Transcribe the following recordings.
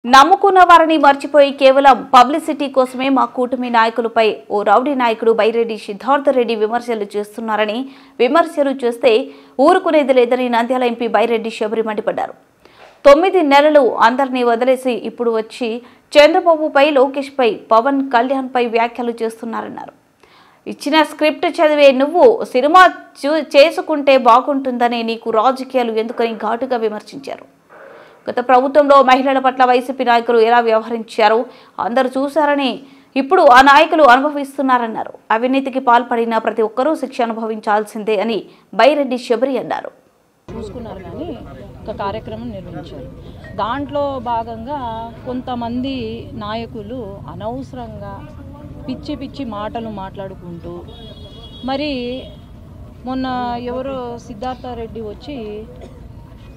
నమ్ముకున్న వారిని మర్చిపోయి కేవలం పబ్లిసిటీ కోసమే మా కూటమి నాయకులపై ఓ రౌడీ నాయకుడు బైరెడ్డి సిద్ధార్థ రెడ్డి విమర్శలు చేస్తున్నారని విమర్శలు చేస్తే ఊరుకునేది లేదని నంద్యాల ఎంపీ బైరెడ్డి శబరి మండిపడ్డారు. 9 నెలలు అందరినీ వదిలేసి ఇప్పుడు వచ్చి చంద్రబాబుపై లోకేష్ పై పవన్ కళ్యాణ్ పై వ్యాఖ్యలు చేస్తున్నారన్నారు. ఇచ్చిన స్క్రిప్ట్ చదివే నువ్వు సినిమా చేసుకుంటే బాగుంటుందని నీకు రాజకీయాలు ఎందుకని ఘాటుగా విమర్శించారు. గత ప్రభుత్వంలో మహిళల పట్ల వైసీపీ నాయకులు ఎలా వ్యవహరించారో అందరూ చూశారని ఇప్పుడు ఆ నాయకులు అనుభవిస్తున్నారన్నారు. అవినీతికి పాల్పడిన ప్రతి ఒక్కరూ శిక్ష అనుభవించాల్సిందే అని బైరెడ్డి శబరి అన్నారు. చూసుకున్నారు కానీ ఒక కార్యక్రమం నిర్వహించారు. దాంట్లో భాగంగా కొంతమంది నాయకులు అనవసరంగా పిచ్చి పిచ్చి మాటలు మాట్లాడుకుంటూ మరి మొన్న ఎవరో సిద్ధార్థ రెడ్డి వచ్చి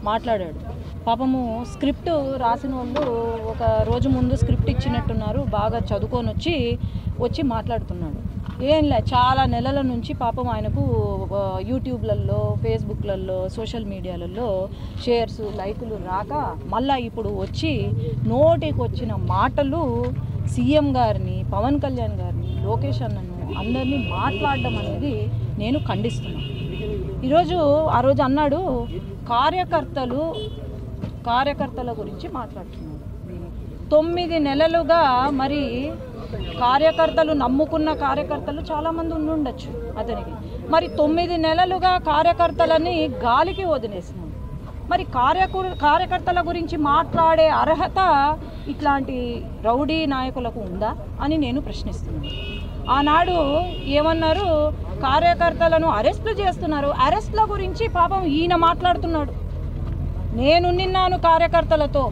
మాట్లాడాడు. పాపము స్క్రిప్ట్ రాసిన వాళ్ళు ఒక రోజు ముందు స్క్రిప్ట్ ఇచ్చినట్టున్నారు, బాగా చదువుకొని వచ్చి మాట్లాడుతున్నాడు. ఏంలే చాలా నెలల నుంచి పాపం ఆయనకు యూట్యూబ్లలో, ఫేస్బుక్లలో, సోషల్ మీడియాలలో షేర్స్, లైకులు రాక మళ్ళీ ఇప్పుడు వచ్చి నోటికి వచ్చిన మాటలు సీఎం గారిని, పవన్ కళ్యాణ్ గారిని, లోకేష్ అన్నను అందరినీ మాట్లాడడం అనేది నేను ఖండిస్తున్నాను. ఈరోజు ఆ రోజు అన్నాడు కార్యకర్తల గురించి మాట్లాడుతున్నాడు. 9 నెలలుగా మరి కార్యకర్తలు నమ్ముకున్న కార్యకర్తలు చాలామంది ఉండొచ్చు అతనికి. మరి 9 నెలలుగా కార్యకర్తలని గాలికి వదిలేసినాడు. మరి కార్యకర్తల గురించి మాట్లాడే అర్హత ఇట్లాంటి రౌడీ నాయకులకు ఉందా అని నేను ప్రశ్నిస్తున్నాను. ఆనాడు ఏమన్నారు, కార్యకర్తలను అరెస్టులు చేస్తున్నారు. అరెస్టుల గురించి పాపం ఈయన మాట్లాడుతున్నాడు. నేను నిన్నాను కార్యకర్తలతో,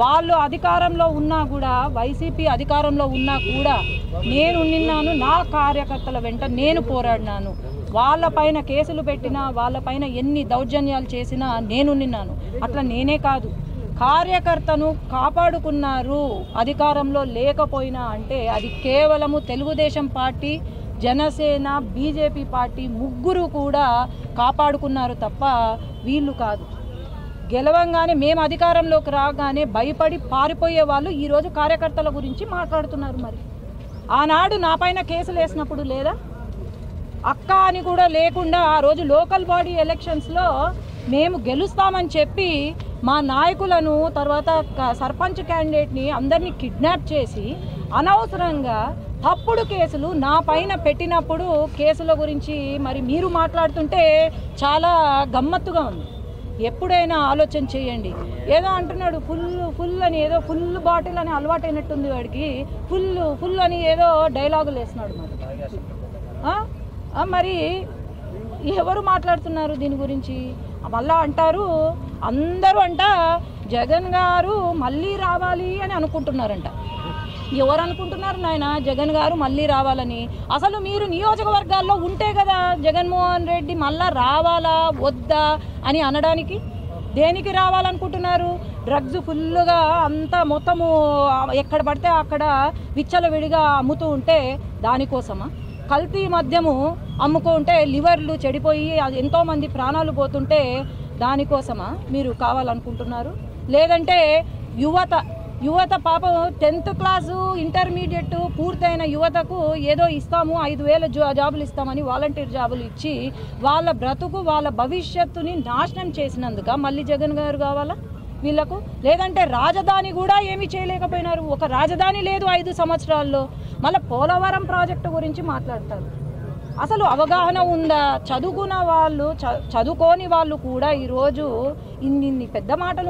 వాళ్ళు అధికారంలో ఉన్నా కూడా, వైసీపీ అధికారంలో ఉన్నా కూడా నేను నిన్నాను, నా కార్యకర్తల వెంట నేను పోరాడినాను. వాళ్ళపైన కేసులు పెట్టినా, వాళ్ళపైన ఎన్ని దౌర్జన్యాలు చేసినా నేను నిన్నాను. అట్లా నేనే కాదు, కార్యకర్తను కాపాడుకున్నారు అధికారంలో లేకపోయినా అంటే అది కేవలము Telugu Desam party, Janasena, BJP party ముగ్గురు కూడా కాపాడుకున్నారు తప్ప వీళ్ళు కాదు. గెలవంగానే మేము అధికారంలోకి రాగానే భయపడి పారిపోయే వాళ్ళు ఈరోజు కార్యకర్తల గురించి మాట్లాడుతున్నారు. మరి ఆనాడు నా పైన కేసులు వేసినప్పుడు లేదా, అక్క అని కూడా లేకుండా ఆ రోజు లోకల్ బాడీ ఎలక్షన్స్లో మేము గెలుస్తామని చెప్పి మా నాయకులను, తర్వాత సర్పంచ్ క్యాండిడేట్ని అందరినీ కిడ్నాప్ చేసి అనవసరంగా తప్పుడు కేసులు నా పైన పెట్టినప్పుడు కేసుల గురించి మరి మీరు మాట్లాడుతుంటే చాలా గమ్మత్తుగా ఉంది. ఎప్పుడైనా ఆలోచన చేయండి. ఏదో అంటున్నాడు ఫుల్ అని, ఏదో ఫుల్ బాటిల్ అని అలవాటైనట్టుంది వాడికి. ఫుల్ అని ఏదో డైలాగులు వేస్తున్నాడు. మరి ఎవరు మాట్లాడుతున్నారు దీని గురించి? మళ్ళా అంటారు అందరూ జగన్ గారు మళ్ళీ రావాలి అని అనుకుంటున్నారంట. ఎవరు అనుకుంటున్నారు నాయన జగన్ గారు మళ్ళీ రావాలని? అసలు మీరు నియోజకవర్గాల్లో ఉంటే కదా జగన్మోహన్ రెడ్డి మళ్ళా రావాలా వద్దా అని అనడానికి. దేనికి రావాలనుకుంటున్నారు? డ్రగ్స్ ఫుల్గా అంతా మొత్తము ఎక్కడ పడితే అక్కడ విచ్చలవిడిగా అమ్ముతూ ఉంటే దానికోసమా? కల్తీ మద్యము అమ్ముకుంటే లివర్లు చెడిపోయి ఎంతోమంది ప్రాణాలు పోతుంటే దానికోసమా మీరు కావాలనుకుంటున్నారు? లేదంటే యువత పాపం 10th క్లాసు, ఇంటర్మీడియట్ పూర్తయిన యువతకు ఏదో ఇస్తాము, 5,000 జాబులు ఇస్తామని వాలంటీర్ జాబులు ఇచ్చి వాళ్ళ బ్రతుకు, వాళ్ళ భవిష్యత్తుని నాశనం చేసినందుక మళ్ళీ జగన్ గారు కావాలా వీళ్ళకు? లేదంటే రాజధాని కూడా ఏమీ చేయలేకపోయినారు. ఒక రాజధాని లేదు 5 సంవత్సరాల్లో. మళ్ళీ పోలవరం ప్రాజెక్టు గురించి మాట్లాడతారు. అసలు అవగాహన ఉందా? చదువుకున్న వాళ్ళు, చదువుకోని వాళ్ళు కూడా ఈరోజు ఇన్ని పెద్ద మాటలు